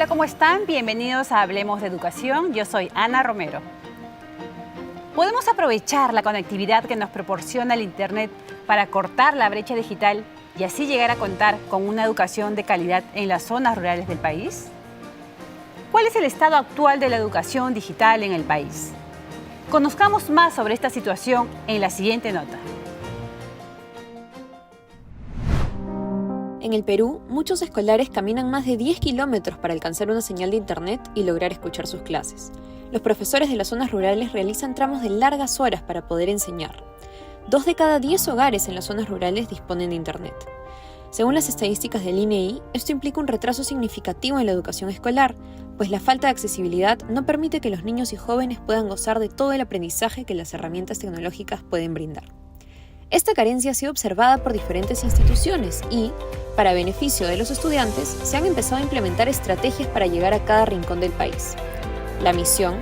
Hola, ¿cómo están? Bienvenidos a Hablemos de Educación. Yo soy Ana Romero. ¿Podemos aprovechar la conectividad que nos proporciona el Internet para cortar la brecha digital y así llegar a contar con una educación de calidad en las zonas rurales del país? ¿Cuál es el estado actual de la educación digital en el país? Conozcamos más sobre esta situación en la siguiente nota. En el Perú, muchos escolares caminan más de 10 kilómetros para alcanzar una señal de internet y lograr escuchar sus clases. Los profesores de las zonas rurales realizan tramos de largas horas para poder enseñar. 2 de cada 10 hogares en las zonas rurales disponen de internet. Según las estadísticas del INEI, esto implica un retraso significativo en la educación escolar, pues la falta de accesibilidad no permite que los niños y jóvenes puedan gozar de todo el aprendizaje que las herramientas tecnológicas pueden brindar. Esta carencia ha sido observada por diferentes instituciones y, para beneficio de los estudiantes, se han empezado a implementar estrategias para llegar a cada rincón del país. La misión: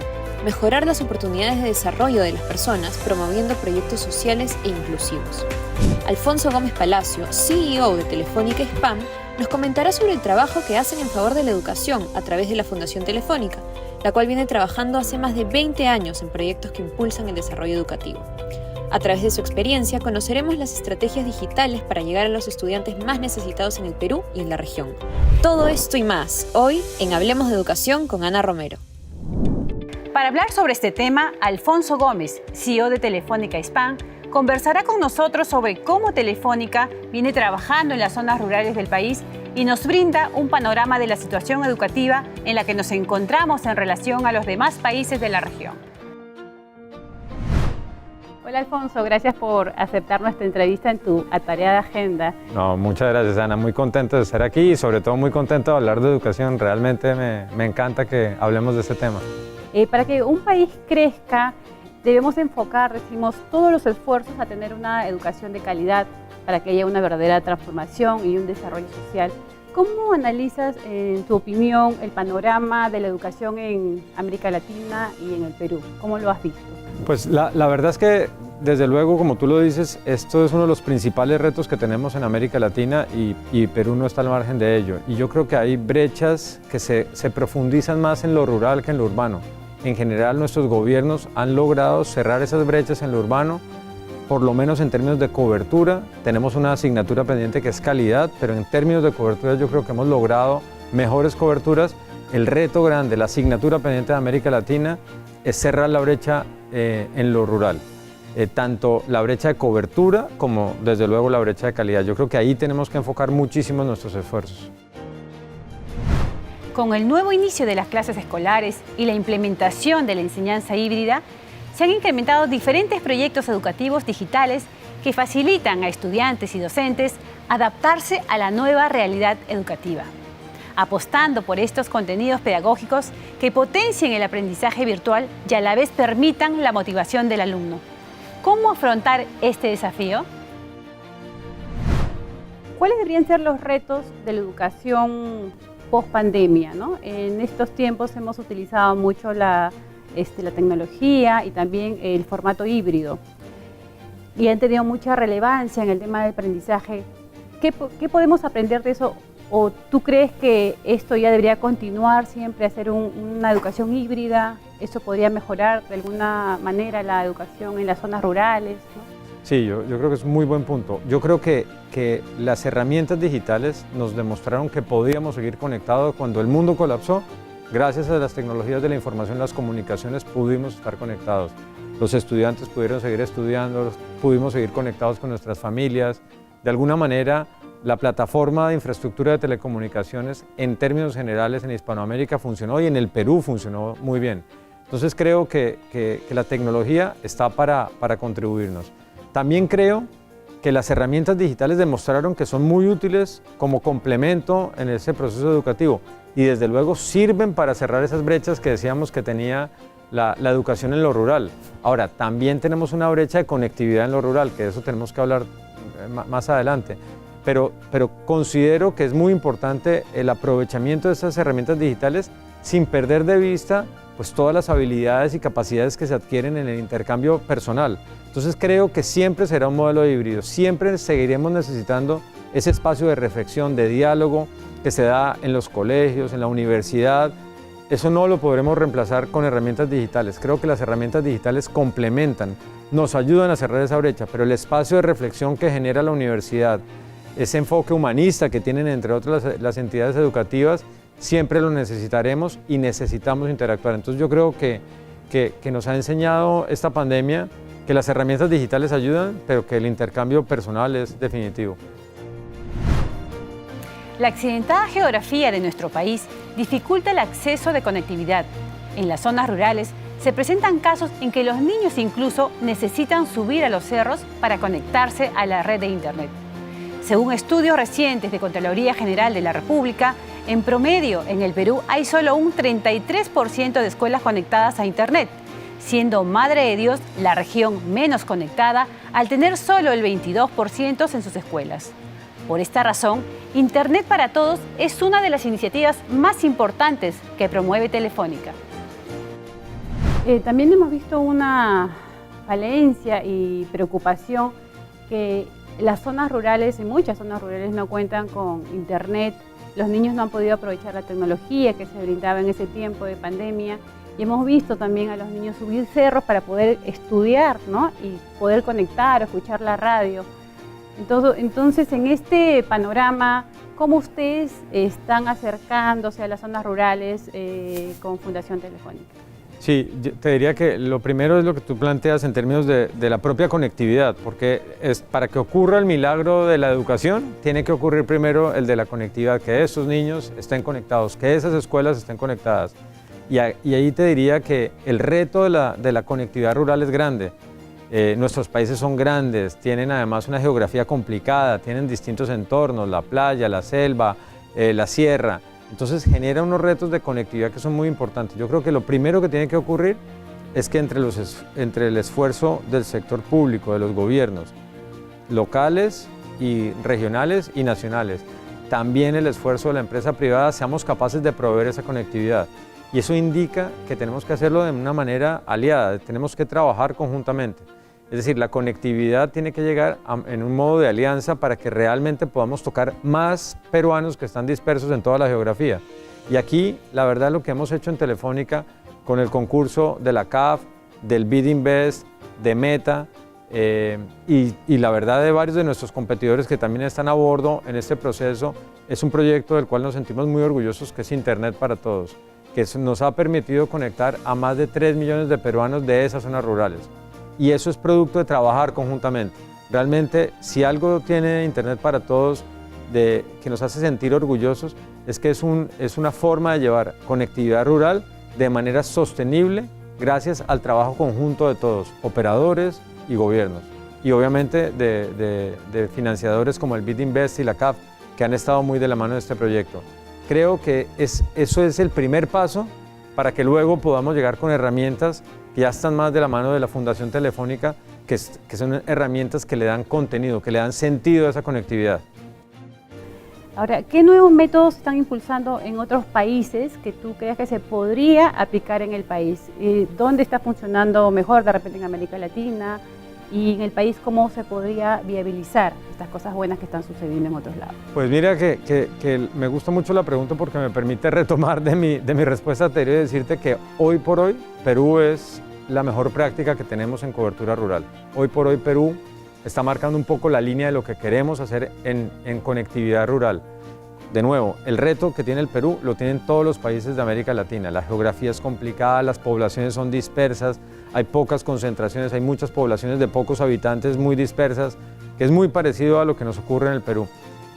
mejorar las oportunidades de desarrollo de las personas promoviendo proyectos sociales e inclusivos. Alfonso Gómez Palacio, CEO de Telefónica Hispam, nos comentará sobre el trabajo que hacen en favor de la educación a través de la Fundación Telefónica, la cual viene trabajando hace más de 20 años en proyectos que impulsan el desarrollo educativo. A través de su experiencia conoceremos las estrategias digitales para llegar a los estudiantes más necesitados en el Perú y en la región. Todo esto y más, hoy en Hablemos de Educación con Ana Romero. Para hablar sobre este tema, Alfonso Gómez, CEO de Telefónica Hispam, conversará con nosotros sobre cómo Telefónica viene trabajando en las zonas rurales del país y nos brinda un panorama de la situación educativa en la que nos encontramos en relación a los demás países de la región. Hola Alfonso, gracias por aceptar nuestra entrevista en tu atareada agenda. No, muchas gracias Ana, muy contento de estar aquí y sobre todo muy contento de hablar de educación. Realmente me encanta que hablemos de este tema. Para que un país crezca, debemos enfocar, decimos, todos los esfuerzos a tener una educación de calidad para que haya una verdadera transformación y un desarrollo social. ¿Cómo analizas, en tu opinión, el panorama de la educación en América Latina y en el Perú? ¿Cómo lo has visto? Pues la verdad es que, desde luego, como tú lo dices, esto es uno de los principales retos que tenemos en América Latina y Perú no está al margen de ello. Y yo creo que hay brechas que se profundizan más en lo rural que en lo urbano. En general, nuestros gobiernos han logrado cerrar esas brechas en lo urbano, por lo menos en términos de cobertura. Tenemos una asignatura pendiente que es calidad, pero en términos de cobertura yo creo que hemos logrado mejores coberturas. El reto grande, la asignatura pendiente de América Latina, es cerrar la brecha en lo rural. Tanto la brecha de cobertura como, desde luego, la brecha de calidad. Yo creo que ahí tenemos que enfocar muchísimo nuestros esfuerzos. Con el nuevo inicio de las clases escolares y la implementación de la enseñanza híbrida, se han incrementado diferentes proyectos educativos digitales que facilitan a estudiantes y docentes adaptarse a la nueva realidad educativa, apostando por estos contenidos pedagógicos que potencien el aprendizaje virtual y a la vez permitan la motivación del alumno. ¿Cómo afrontar este desafío? ¿Cuáles deberían ser los retos de la educación post-pandemia, ¿no? En estos tiempos hemos utilizado mucho la tecnología y también el formato híbrido y han tenido mucha relevancia en el tema del aprendizaje. ¿Qué podemos aprender de eso? ¿O tú crees que esto ya debería continuar siempre, hacer una educación híbrida? ¿Eso podría mejorar de alguna manera la educación en las zonas rurales, ¿no? Sí, yo creo que es un muy buen punto. Yo creo que las herramientas digitales nos demostraron que podíamos seguir conectados cuando el mundo colapsó. Gracias a las tecnologías de la información y las comunicaciones pudimos estar conectados. Los estudiantes pudieron seguir estudiando, pudimos seguir conectados con nuestras familias. De alguna manera, la plataforma de infraestructura de telecomunicaciones en términos generales en Hispanoamérica funcionó y en el Perú funcionó muy bien. Entonces creo que la tecnología está para contribuirnos. También creo que las herramientas digitales demostraron que son muy útiles como complemento en ese proceso educativo y desde luego sirven para cerrar esas brechas que decíamos que tenía la educación en lo rural. Ahora, también tenemos una brecha de conectividad en lo rural, que de eso tenemos que hablar más adelante. Pero considero que es muy importante el aprovechamiento de esas herramientas digitales sin perder de vista pues, todas las habilidades y capacidades que se adquieren en el intercambio personal. Entonces creo que siempre será un modelo híbrido, siempre seguiremos necesitando ese espacio de reflexión, de diálogo, que se da en los colegios, en la universidad, eso no lo podremos reemplazar con herramientas digitales. Creo que las herramientas digitales complementan, nos ayudan a cerrar esa brecha, pero el espacio de reflexión que genera la universidad, ese enfoque humanista que tienen entre otras las entidades educativas, siempre lo necesitaremos y necesitamos interactuar. Entonces yo creo que nos ha enseñado esta pandemia que las herramientas digitales ayudan, pero que el intercambio personal es definitivo. La accidentada geografía de nuestro país dificulta el acceso de conectividad. En las zonas rurales se presentan casos en que los niños incluso necesitan subir a los cerros para conectarse a la red de Internet. Según estudios recientes de Contraloría General de la República, en promedio en el Perú hay solo un 33% de escuelas conectadas a Internet, siendo Madre de Dios la región menos conectada al tener solo el 22% en sus escuelas. Por esta razón, Internet para Todos es una de las iniciativas más importantes que promueve Telefónica. También hemos visto una falencia y preocupación que las zonas rurales, y muchas zonas rurales, no cuentan con Internet. Los niños no han podido aprovechar la tecnología que se brindaba en ese tiempo de pandemia. Y hemos visto también a los niños subir cerros para poder estudiar, ¿no? Y poder conectar o escuchar la radio. Entonces, en este panorama, ¿cómo ustedes están acercándose a las zonas rurales con Fundación Telefónica? Sí, yo te diría que lo primero es lo que tú planteas en términos de la propia conectividad, porque para que ocurra el milagro de la educación, tiene que ocurrir primero el de la conectividad, que esos niños estén conectados, que esas escuelas estén conectadas. Y ahí te diría que el reto de la conectividad rural es grande. Nuestros países son grandes, tienen además una geografía complicada, tienen distintos entornos, la playa, la selva, la sierra. Entonces genera unos retos de conectividad que son muy importantes. Yo creo que lo primero que tiene que ocurrir es que entre el esfuerzo del sector público, de los gobiernos locales y regionales y nacionales, también el esfuerzo de la empresa privada, seamos capaces de proveer esa conectividad. Y eso indica que tenemos que hacerlo de una manera aliada, tenemos que trabajar conjuntamente. Es decir, la conectividad tiene que llegar en un modo de alianza para que realmente podamos tocar más peruanos que están dispersos en toda la geografía. Y aquí, la verdad, lo que hemos hecho en Telefónica, con el concurso de la CAF, del Bid Invest, de Meta, y la verdad de varios de nuestros competidores que también están a bordo en este proceso, es un proyecto del cual nos sentimos muy orgullosos, que es Internet para Todos, que nos ha permitido conectar a más de 3 millones de peruanos de esas zonas rurales. Y eso es producto de trabajar conjuntamente. Realmente, si algo tiene Internet para Todos que nos hace sentir orgullosos, es que es una forma de llevar conectividad rural de manera sostenible gracias al trabajo conjunto de todos, operadores y gobiernos. Y obviamente de financiadores como el Bid Invest y la CAF, que han estado muy de la mano de este proyecto. Creo que eso es el primer paso para que luego podamos llegar con herramientas que ya están más de la mano de la Fundación Telefónica, que son herramientas que le dan contenido, que le dan sentido a esa conectividad. Ahora, ¿qué nuevos métodos están impulsando en otros países que tú creas que se podría aplicar en el país? ¿Dónde está funcionando mejor de repente en América Latina? Y en el país, ¿cómo se podría viabilizar estas cosas buenas que están sucediendo en otros lados? Pues mira que me gusta mucho la pregunta porque me permite retomar de mi respuesta anterior y decirte que hoy por hoy Perú es la mejor práctica que tenemos en cobertura rural. Hoy por hoy Perú está marcando un poco la línea de lo que queremos hacer en conectividad rural. De nuevo, el reto que tiene el Perú lo tienen todos los países de América Latina. La geografía es complicada, las poblaciones son dispersas, hay pocas concentraciones, hay muchas poblaciones de pocos habitantes muy dispersas, que es muy parecido a lo que nos ocurre en el Perú.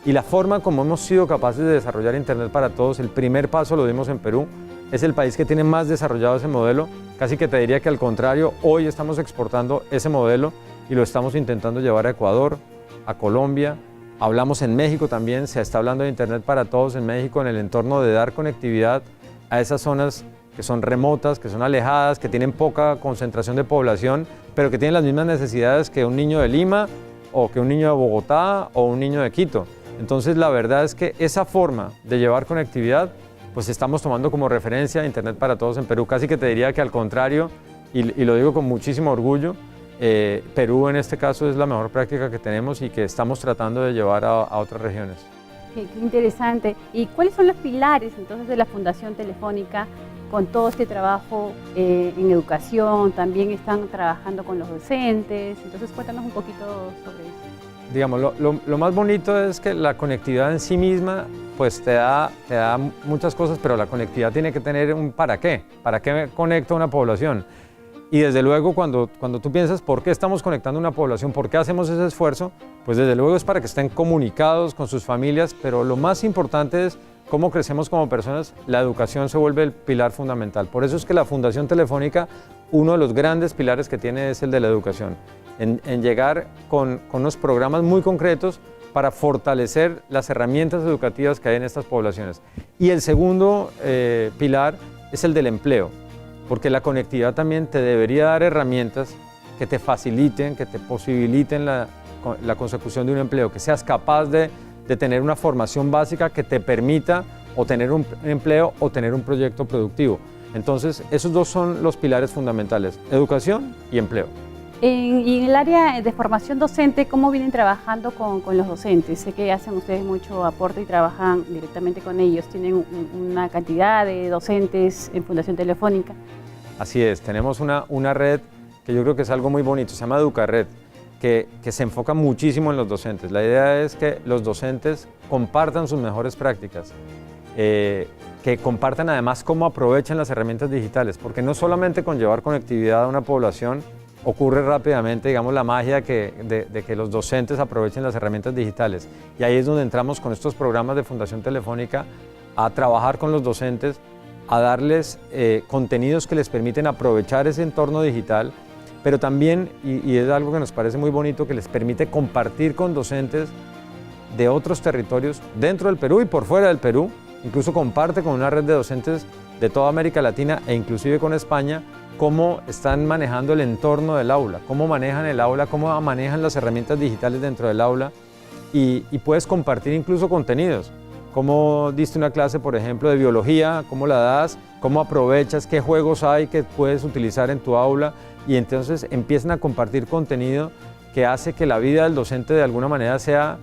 Y la forma como hemos sido capaces de desarrollar Internet para Todos, el primer paso lo dimos en Perú, es el país que tiene más desarrollado ese modelo, casi que te diría que al contrario, hoy estamos exportando ese modelo y lo estamos intentando llevar a Ecuador, a Colombia. Hablamos en México también, se está hablando de Internet para Todos en México en el entorno de dar conectividad a esas zonas que son remotas, que son alejadas, que tienen poca concentración de población, pero que tienen las mismas necesidades que un niño de Lima o que un niño de Bogotá o un niño de Quito. Entonces la verdad es que esa forma de llevar conectividad, pues estamos tomando como referencia Internet para Todos en Perú. Casi que te diría que al contrario, y lo digo con muchísimo orgullo, Perú en este caso es la mejor práctica que tenemos y que estamos tratando de llevar a otras regiones. Qué interesante. ¿Y cuáles son los pilares entonces de la Fundación Telefónica con todo este trabajo en educación? También están trabajando con los docentes, entonces cuéntanos un poquito sobre eso. Digamos, lo más bonito es que la conectividad en sí misma pues te da muchas cosas, pero la conectividad tiene que tener un para qué me conecto a una población. Y desde luego cuando tú piensas por qué estamos conectando a una población, por qué hacemos ese esfuerzo, pues desde luego es para que estén comunicados con sus familias, pero lo más importante es cómo crecemos como personas. La educación se vuelve el pilar fundamental. Por eso es que la Fundación Telefónica, uno de los grandes pilares que tiene es el de la educación, en llegar con unos programas muy concretos para fortalecer las herramientas educativas que hay en estas poblaciones. Y el segundo pilar es el del empleo, porque la conectividad también te debería dar herramientas que te faciliten, que te posibiliten la consecución de un empleo, que seas capaz de tener una formación básica que te permita o tener un empleo o tener un proyecto productivo. Entonces, esos dos son los pilares fundamentales, educación y empleo. Y en el área de formación docente, ¿cómo vienen trabajando con los docentes? Sé que hacen ustedes mucho aporte y trabajan directamente con ellos. ¿Tienen una cantidad de docentes en Fundación Telefónica? Así es, tenemos una red que yo creo que es algo muy bonito, se llama Educarred, que se enfoca muchísimo en los docentes. La idea es que los docentes compartan sus mejores prácticas, que compartan además cómo aprovechan las herramientas digitales, porque no solamente con llevar conectividad a una población ocurre rápidamente, digamos, la magia de que los docentes aprovechen las herramientas digitales. Y ahí es donde entramos con estos programas de Fundación Telefónica a trabajar con los docentes, a darles contenidos que les permiten aprovechar ese entorno digital, pero también, y es algo que nos parece muy bonito, que les permite compartir con docentes de otros territorios dentro del Perú y por fuera del Perú. Incluso comparte con una red de docentes de toda América Latina e inclusive con España, cómo están manejando el entorno del aula, cómo manejan el aula, cómo manejan las herramientas digitales dentro del aula y puedes compartir incluso contenidos. Cómo diste una clase, por ejemplo, de biología, cómo la das, cómo aprovechas, qué juegos hay que puedes utilizar en tu aula y entonces empiezan a compartir contenido que hace que la vida del docente de alguna manera sea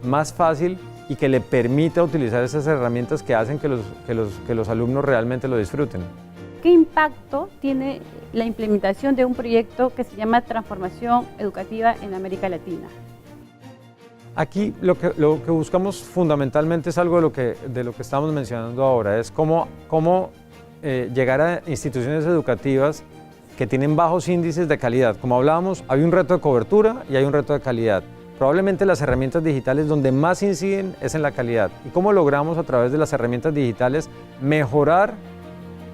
más fácil y que le permita utilizar esas herramientas que hacen que los alumnos realmente lo disfruten. ¿Qué impacto tiene la implementación de un proyecto que se llama Transformación Educativa en América Latina? Aquí lo que buscamos fundamentalmente es algo de lo que estamos mencionando ahora, es cómo llegar a instituciones educativas que tienen bajos índices de calidad. Como hablábamos, hay un reto de cobertura y hay un reto de calidad. Probablemente las herramientas digitales donde más inciden es en la calidad. ¿Y cómo logramos a través de las herramientas digitales mejorar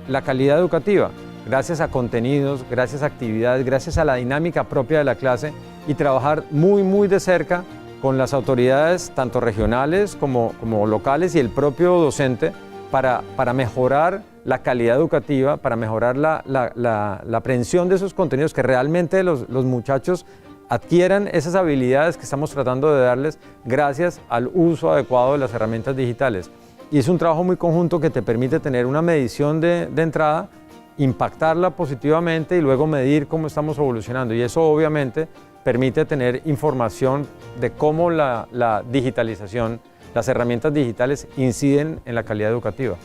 la calidad educativa? Gracias a contenidos, gracias a actividades, gracias a la dinámica propia de la clase y trabajar muy de cerca con las autoridades tanto regionales como locales y el propio docente para mejorar la calidad educativa, para mejorar la aprehensión de esos contenidos, que realmente los muchachos adquieran esas habilidades que estamos tratando de darles gracias al uso adecuado de las herramientas digitales. Y es un trabajo muy conjunto que te permite tener una medición de entrada, impactarla positivamente y luego medir cómo estamos evolucionando. Y eso obviamente permite tener información de cómo la digitalización, las herramientas digitales inciden en la calidad educativa.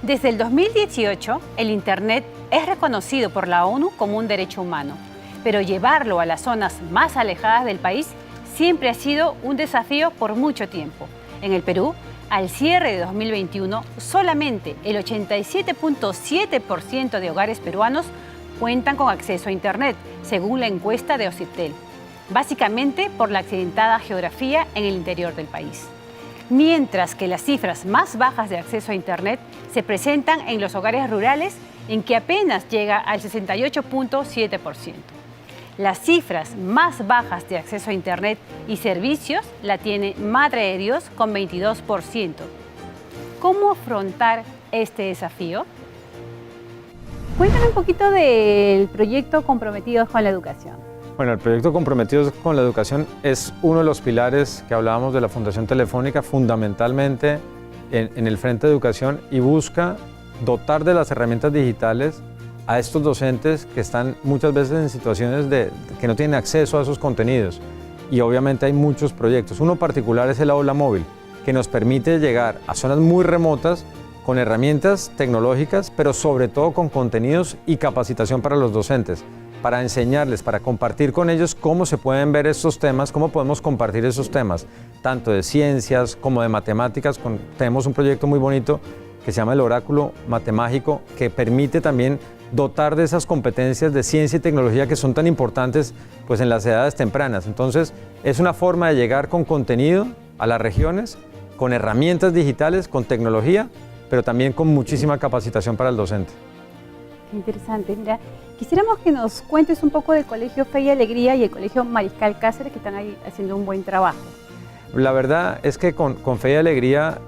Desde el 2018, el Internet es reconocido por la ONU como un derecho humano, pero llevarlo a las zonas más alejadas del país siempre ha sido un desafío por mucho tiempo. En el Perú, al cierre de 2021, solamente el 87.7% de hogares peruanos cuentan con acceso a Internet, según la encuesta de OCIPTEL, básicamente por la accidentada geografía en el interior del país. Mientras que las cifras más bajas de acceso a Internet se presentan en los hogares rurales, en que apenas llega al 68.7%. Las cifras más bajas de acceso a Internet y servicios la tiene Madre de Dios con 22%. ¿Cómo afrontar este desafío? Cuéntame un poquito del proyecto Comprometidos con la Educación. Bueno, el proyecto Comprometidos con la Educación es uno de los pilares que hablábamos de la Fundación Telefónica, fundamentalmente en el Frente de Educación, y busca dotar de las herramientas digitales a estos docentes que están muchas veces en situaciones que no tienen acceso a esos contenidos. y obviamente hay muchos proyectos. Uno particular es el aula móvil, que nos permite llegar a zonas muy remotas con herramientas tecnológicas, pero sobre todo con contenidos y capacitación para los docentes, para enseñarles, para compartir con ellos cómo se pueden ver estos temas, cómo podemos compartir esos temas, tanto de ciencias como de matemáticas. Tenemos un proyecto muy bonito que se llama el Oráculo Matemágico, que permite también dotar de esas competencias de ciencia y tecnología que son tan importantes pues, en las edades tempranas. Entonces, es una forma de llegar con contenido a las regiones, con herramientas digitales, con tecnología, pero también con muchísima capacitación para el docente. Qué interesante. Mira, quisiéramos que nos cuentes un poco del Colegio Fe y Alegría y el Colegio Mariscal Cáceres, que están ahí haciendo un buen trabajo. La verdad es que con Fe y Alegría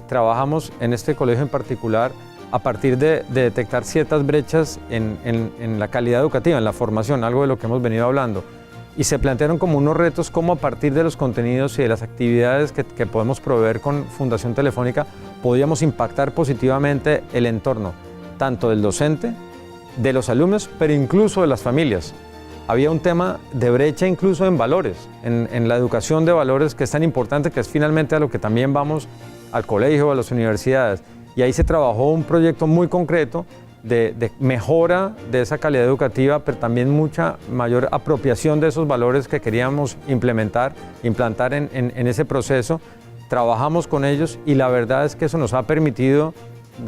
trabajamos en este colegio en particular a partir de detectar ciertas brechas en la calidad educativa, en la formación, algo de lo que hemos venido hablando. Y se plantearon como unos retos cómo a partir de los contenidos y de las actividades que podemos proveer con Fundación Telefónica podíamos impactar positivamente el entorno, tanto del docente, de los alumnos, pero incluso de las familias. Había un tema de brecha incluso en valores, en la educación de valores, que es tan importante, que es finalmente a lo que también vamos al colegio, a las universidades. Y ahí se trabajó un proyecto muy concreto de mejora de esa calidad educativa, pero también mucha mayor apropiación de esos valores que queríamos implantar en ese proceso. Trabajamos con ellos y la verdad es que eso nos ha permitido,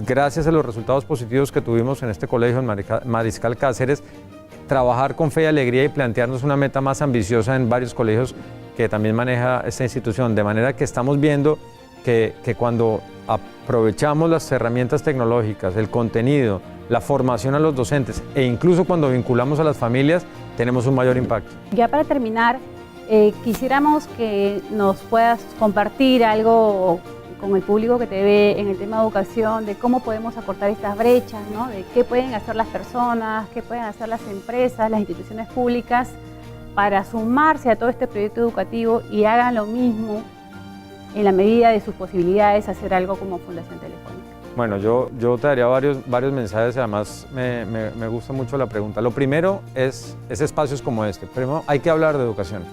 gracias a los resultados positivos que tuvimos en este colegio, en Mariscal Cáceres, trabajar con Fe y Alegría y plantearnos una meta más ambiciosa en varios colegios que también maneja esta institución, de manera que estamos viendo que cuando aprovechamos las herramientas tecnológicas, el contenido, la formación a los docentes e incluso cuando vinculamos a las familias, tenemos un mayor impacto. Ya para terminar, quisiéramos que nos puedas compartir algo con el público que te ve en el tema de educación, de cómo podemos acortar estas brechas, ¿no? De qué pueden hacer las personas, qué pueden hacer las empresas, las instituciones públicas para sumarse a todo este proyecto educativo y hagan lo mismo en la medida de sus posibilidades, hacer algo como Fundación Telefónica. Bueno, yo te daría varios mensajes, además me gusta mucho la pregunta. Lo primero es espacios como este. Primero hay que hablar de educación,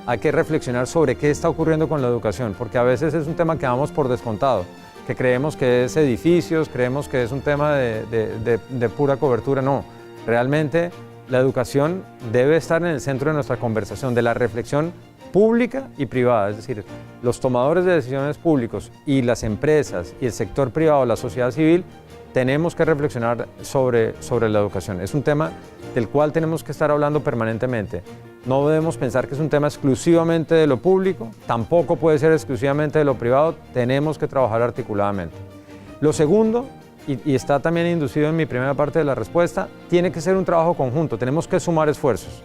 hay que reflexionar sobre qué está ocurriendo con la educación, porque a veces es un tema que damos por descontado, que creemos que es edificios, creemos que es un tema de pura cobertura. No, realmente la educación debe estar en el centro de nuestra conversación, de la reflexión pública y privada, es decir, los tomadores de decisiones públicos y las empresas y el sector privado, la sociedad civil, tenemos que reflexionar sobre la educación. Es un tema del cual tenemos que estar hablando permanentemente. No debemos pensar que es un tema exclusivamente de lo público, tampoco puede ser exclusivamente de lo privado, tenemos que trabajar articuladamente. Lo segundo, y está también inducido en mi primera parte de la respuesta, tiene que ser un trabajo conjunto, tenemos que sumar esfuerzos.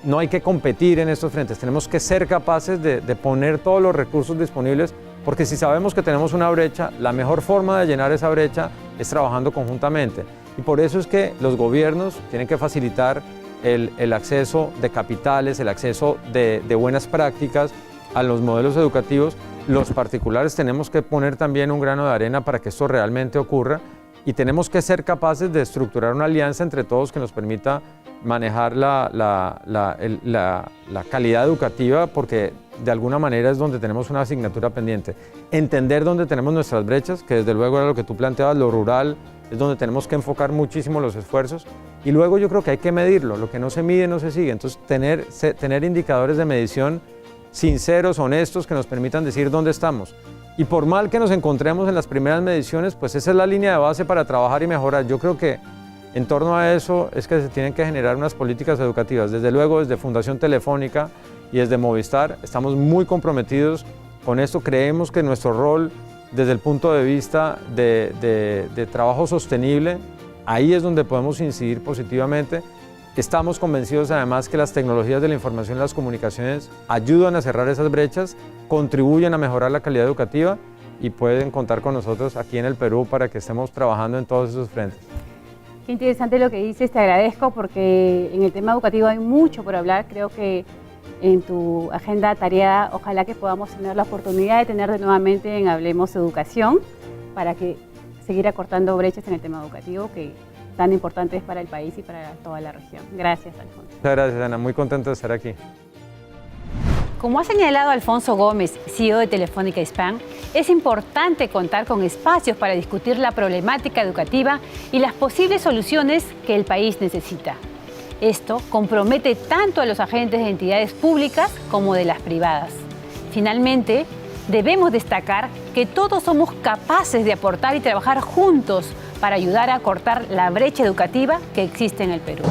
No hay que competir en estos frentes, tenemos que ser capaces de poner todos los recursos disponibles, porque si sabemos que tenemos una brecha, la mejor forma de llenar esa brecha es trabajando conjuntamente. Y por eso es que los gobiernos tienen que facilitar el acceso de capitales, el acceso de buenas prácticas a los modelos educativos. Los particulares tenemos que poner también un grano de arena para que esto realmente ocurra y tenemos que ser capaces de estructurar una alianza entre todos que nos permita manejar la calidad educativa, porque de alguna manera es donde tenemos una asignatura pendiente. Entender dónde tenemos nuestras brechas, que desde luego era lo que tú planteabas, lo rural, es donde tenemos que enfocar muchísimo los esfuerzos. Y luego yo creo que hay que medirlo, lo que no se mide no se sigue. Entonces tener indicadores de medición sinceros, honestos, que nos permitan decir dónde estamos. Y por mal que nos encontremos en las primeras mediciones, pues esa es la línea de base para trabajar y mejorar. Yo creo que en torno a eso es que se tienen que generar unas políticas educativas. Desde luego, desde Fundación Telefónica y desde Movistar, estamos muy comprometidos con esto. Creemos que nuestro rol, desde el punto de vista de trabajo sostenible, ahí es donde podemos incidir positivamente. Estamos convencidos además que las tecnologías de la información y las comunicaciones ayudan a cerrar esas brechas, contribuyen a mejorar la calidad educativa y pueden contar con nosotros aquí en el Perú para que estemos trabajando en todos esos frentes. Qué interesante lo que dices, te agradezco porque en el tema educativo hay mucho por hablar. Creo que en tu agenda tareada, ojalá que podamos tener la oportunidad de tenerte nuevamente en Hablemos Educación para que seguir acortando brechas en el tema educativo que tan importante es para el país y para toda la región. Gracias, Alfonso. Muchas gracias, Ana. Muy contento de estar aquí. Como ha señalado Alfonso Gómez, CEO de Telefónica Hispam, es importante contar con espacios para discutir la problemática educativa y las posibles soluciones que el país necesita. Esto compromete tanto a los agentes de entidades públicas como de las privadas. Finalmente, debemos destacar que todos somos capaces de aportar y trabajar juntos para ayudar a cortar la brecha educativa que existe en el Perú.